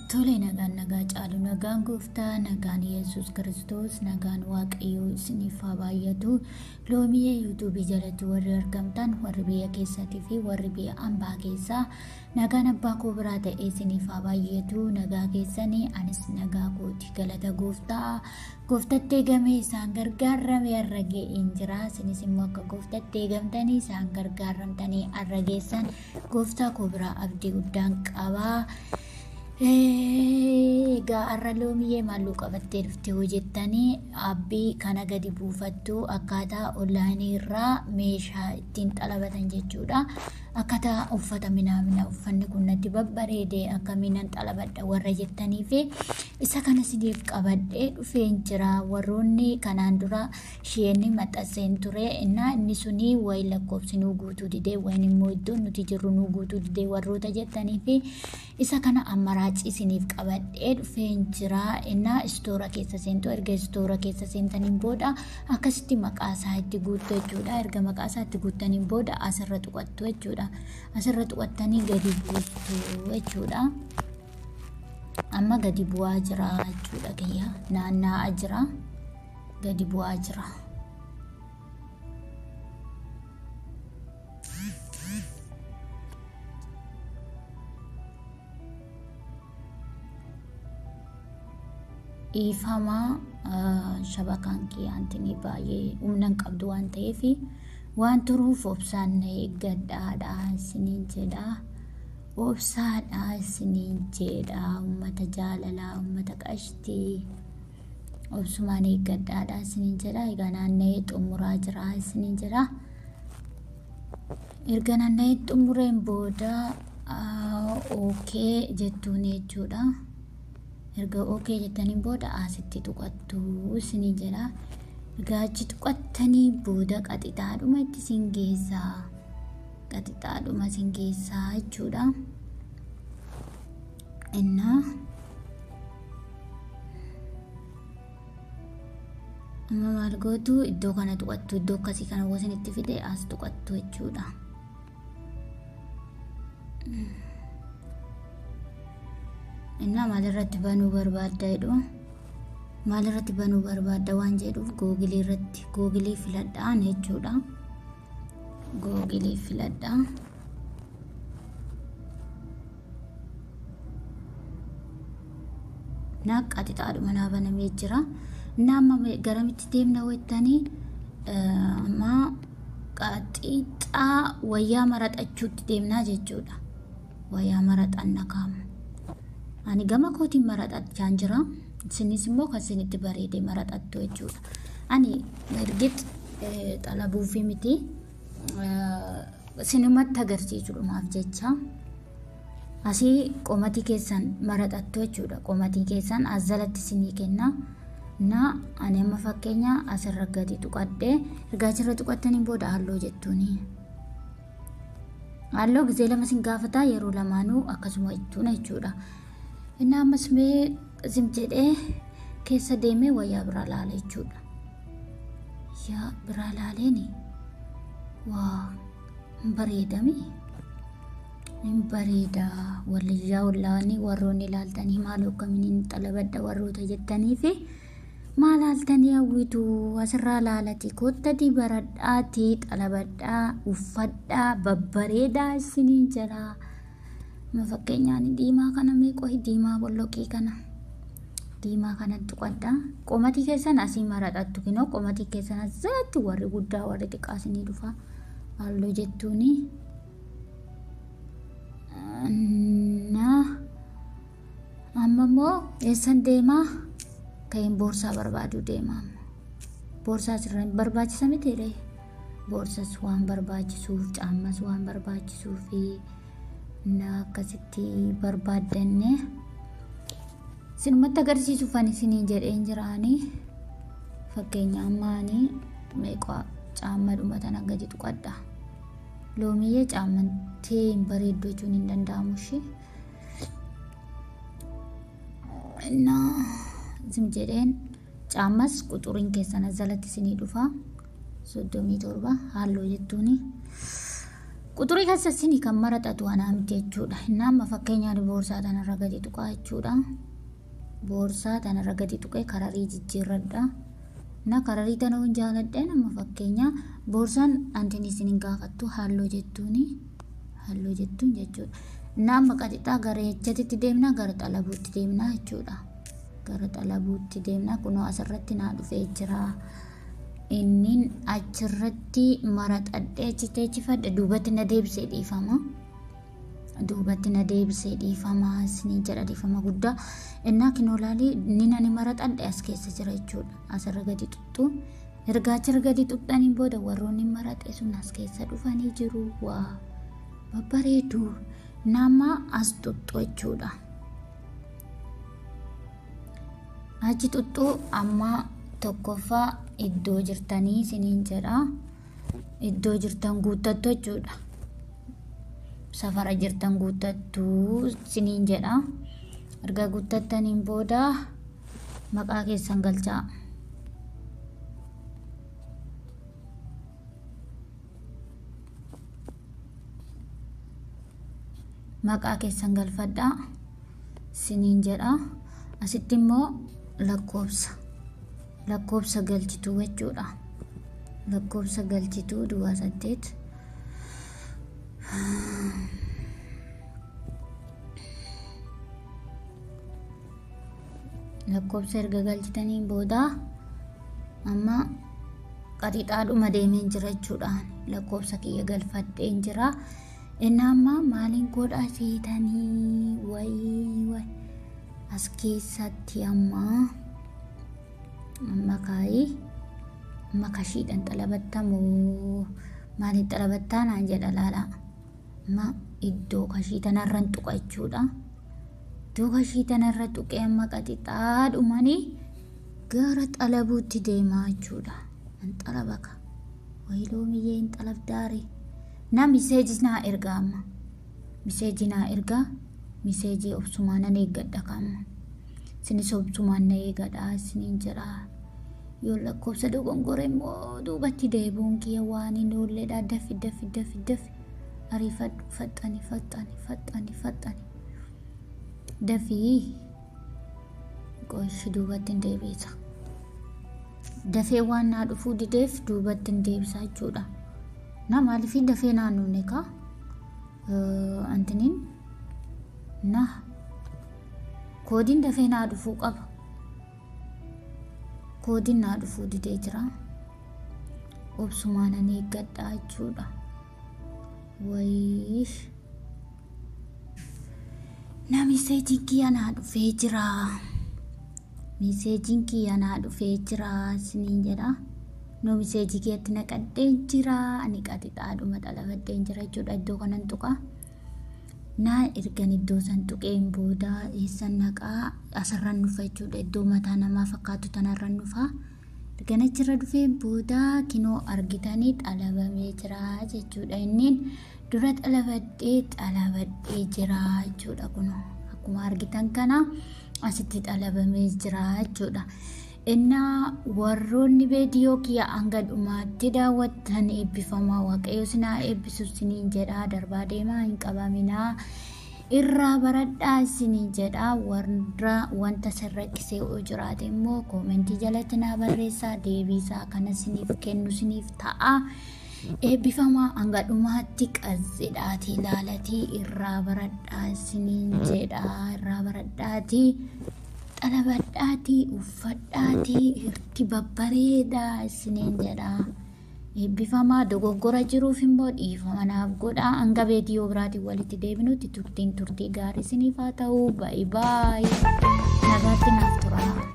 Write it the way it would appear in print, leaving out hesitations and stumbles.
Tole nagaan caalu nagaan gooftaa nagaan Yesuus Kiristoos nagaan Waaqayyoo isinif haa baay'atu. Loomiyee yuutuubii jalatti warri argamtan warri biyya keessaatii fi warri biyya ambaa keessaa nagaan abbaa koo biraa ta'e isinif haa baay'atu. Nagaa keessanii anis nagaa kooti. Galata gooftaa gooftatti eegamee isaan gargaarame har'a ga'een jira. Isinis immoo akka gooftatti eegamtanii isaan gargaaramtanii har'a geessan gooftaa koo biraa abdii guddaan qabaa. Har'a loomiyee maalluu qabattee dhuftee hojjettanii abbii kana gadi buufattu akkataa holahin irraa meshaa ittiin xalabatan jechuudha. Akkataa uffata minaa uffanni kun natti babbareedee akkamiin xalabadha warra jettanii fi isa kana sidiif qabadhee dhufeen jira. Warroonni kanaan dura isheen maxxanseen ture inni suni wayi lakkoofsinuu guutuu didee wayin immoo iddoon nuti jirru nuu guutuu didee warroota jettanii fi isa kana ammaraaci isiniif qabadhee dhufeen jira. Inna istoora keessa seentu erga istoora keessa seentaniin booda akkasitti maqaa isaa itti guuttu jechuudha. Erga maqaa isaa itti guuttaniin booda asirra tuqattu jechuudha. Asirra tuqattanii gadi buustu jechuudha. Amma gadi bu'aa jira jechuudha kiyya naanna'aa jira gadi bu'aa jira. Ifamaa shabakaan kiyyaantinii baay'ee humna qabdu waan ta'eef waan turuuf obsaan na eeggadhaadha isiniin jedha. Obsaadha isiniin jedha uummata jaalalaa uummata qashtii obsumaan eeggadhaadha isiniin jedha. Egaa naanna'ee xumuraa jira isiniin jedha. Erga naanna'ee xumureen booda ookee jettuun jechuudha. Erga ookee jettaniin booda asitti tuqattu isiniin jedha. Erga achi tuqattanii booda qaxixaadhuma itti isin geessaa. Qaxixaadhuma isin geessaa jechuudha. Amma maal gootu iddoo kana tuqattu iddoo akkasii kana wasan itti fide as tuqattu jechuudha. Inna maalirratti banuu barbaadda jedhu maalirratti banuu barbaadda waan jedhuuf googilii irratti googilii filadhaa jechuudha. Googilii filadhaa. Qaxixaadhuma naa banamee jira. Amma garamitti deemna jettanii amma qaxixaa wayyaa maraxachuutti deemnaa jechuudha. Wayyaa maraxanna kaamu. Ani gama kootiin maraxachaan jira. Isinis immoo kan isinitti bareedee maraxattu jechuudha. Ani ergit xalabuufi miti isinumatti agarsiisuudhumaaf jecha asii qomatii keessan maraxattu jechuudha. Qomatii keessan as jalatti isinii kenna. Ani amma fakkeenya asirra gadi tuqadhee erga asirra tuqattaniin booda halluu jettuuni. Halluu gisee lama isin gaafataa yeroo lamaanuu akkasuma jettuuna jechuudha. Inni ammas mee isin jedhee keessa deemee wayyaa biraa laala jechuudha. Yaa biraa laaleeni waa bareedami. Bareeda waliyyaa wallaani warroonni ilaaltanii maal akkamiin xalabadha warroota jettanii fi maal ilaaltanii hawwitu asirraa laalati kottati baradhaati xalabadhaa uffadhaa babbareedaa isiniin jala. Fakkeenyaan diimaa kana meeqoo diimaa bolloqii kana diimaa kana tuqadhaa. Qomatii keessan asii maraxattu kinoo qomatii keessan asirratti warri guddaa warri xiqqaa isinii dhufa halluu jettuuni. Amma immoo eessan deemaa ka'een boorsaa barbaadu deemaa. Boorsaa asirra barbaachisa miti boorsas waan barbaachisuuf caammas waan barbaachisuufi akkasitti barbaaddanne sinumatti agarsiisuuf ani isiniin jedheen jiraanii. Fakkeenya ammaanii meeqaa caammadhuma tana gadi tuqadha. Loomiyee caammantee hin bareeddu jechuun hin danda'amu ishee. Isin jedheen caammas quxuriin keessan jalatti isinii dhufa 37 halluu jettuuni. Quxurii keessatti kan maraxatu anaa miti jechuudha. Nama fakkeenyaaf boorsaa tanarra gadi tuqaa jechuudha. Boorsaa tanarra gadi tuqee kararii jijjiirradha. Na kararii tana hin jaaladhe nama fakkeenya boorsaan antiin isin gaafattu halluu jettuuni. Halluu jettuun jechuudha. Nama qadixaa gara ejjatitti deemna gara xalabuutti deemna jechuudha. Gara xalabuutti deemna kunoo asirratti naa dhufee jira. Innin achirratti maraxadhee chiteechifadhe duubatti na deebisee dhiifama. Duubatti na deebisee dhiifama isin jedha dhiifama guddaa. Innaa kinoolaalii nina ni maraxadhe as keessa jira jechuudha. Asirra gadi tuxxu. Ergaa achirra gadi tuxxaniin booda warroonni maraxe sun as keessa dhufanii jiru. Waa babbareedu. Nama as tuxxu jechuudha. Achi tuxxu amma tokkoffaa iddoo jirtanii isiniin jedha. Iddoo jirtan guuttattu jechuudha. Safara jirtan guuttattu isiniin jedha. Erga guuttattaniin booda maqaa keessan galchaa. Maqaa keessan galfadhaa isiniin jedha. Asitti immoo lakkoofsa galchituu jechuudha. Lakkoofsa galchituu 8. Lakkoofsa erga galchitaniin booda amma qadixaadhuma deemeen jira jechuudha. Lakkoofsa kiyya galfadheen jira. Inni amma maaliin godhaa seetanii wayi as keessatti amma kashiidhaan xalabattamoo maaliin xalabattaa naan jedha laala. Amma iddoo kashii tanarran tuqa jechuudha. Iddoo kashii tanarra tuqee amma qadixaadhumanii gara xalabuutti deemaa jechuudha. An xalabaka wayiloo miyyee hin xalabdaare. Na miseejii naa ergaa amma. Miseejii naa ergaa. Miseejii obsumaan nan eeggadha qaama. Sinis obsumaan na eeggadha isiniin jedha. Yoo lakkoofsa dogongore immoo duubatti deebi'uun kiyya waan hin oolledha. Daffi. Ariifadhu faxxani. Dafii qoshi duubatti hin deebisa. Dafee waan naa dhufuu dideef duubatti hin deebisa jechuudha. Na maaliif dafee naannoon ka antiniin na koodiin dafee naa dhufuu qaba. Koodiin naa dhufuu didee jira. Obsumaan ani eeggadhaa jechuudha. Wayish na miseejiin kiyya naa dhufee jira. Miseejiin kiyya naa dhufee jira isiniin jedha. No miseejii keetti naqadheen jira. Ani qadixaadhuma xalabadheen jira jechuudha. Iddoo kanan tuqa. Naa ergan iddoo san tuqeen booda eessan naqaa asirran dhufa jechuudha. Iddoo mataa namaa fakkaatu tanarran dhufa. Ergan achirra dhufeen booda kinoo argitanii xalabamee jira jechuudha. Innin dura xalabadhee jira jechuudha. Kunoo akkuma argitan kana asitti xalabamee jira jechuudha. Inna warroonni viidiyoo kiyya hanga dhumaatti daawwattan eebbifamaa waaqayyo sinaa eebbisu isiniin jedha. Darbaa deemaa hin qabaminaa. Irraa baradhaa isiniin jedha. Warra wanta sirrakkisee jiraate immoo koomentii jalatti naa barreessaa. Deebiisaa kana isiniif kennu isiniif ta'a. Eebbifamaa hanga dhumaatti qazzidhaatii ilaalatii irraa baradhaa isiniin jedha. Irraa baradhaatii xalabadhaatii uffadhaatii hirti babbareedaa isiniin jedha. Eebbifamaa dogoggora jiruuf immoo dhiifama naaf godhaa. Hanga viidiyoo biraatiin walitti deebinutti turtii gaarii isiniif haa ta'u. Baay'ee nagaatti naaf turaa.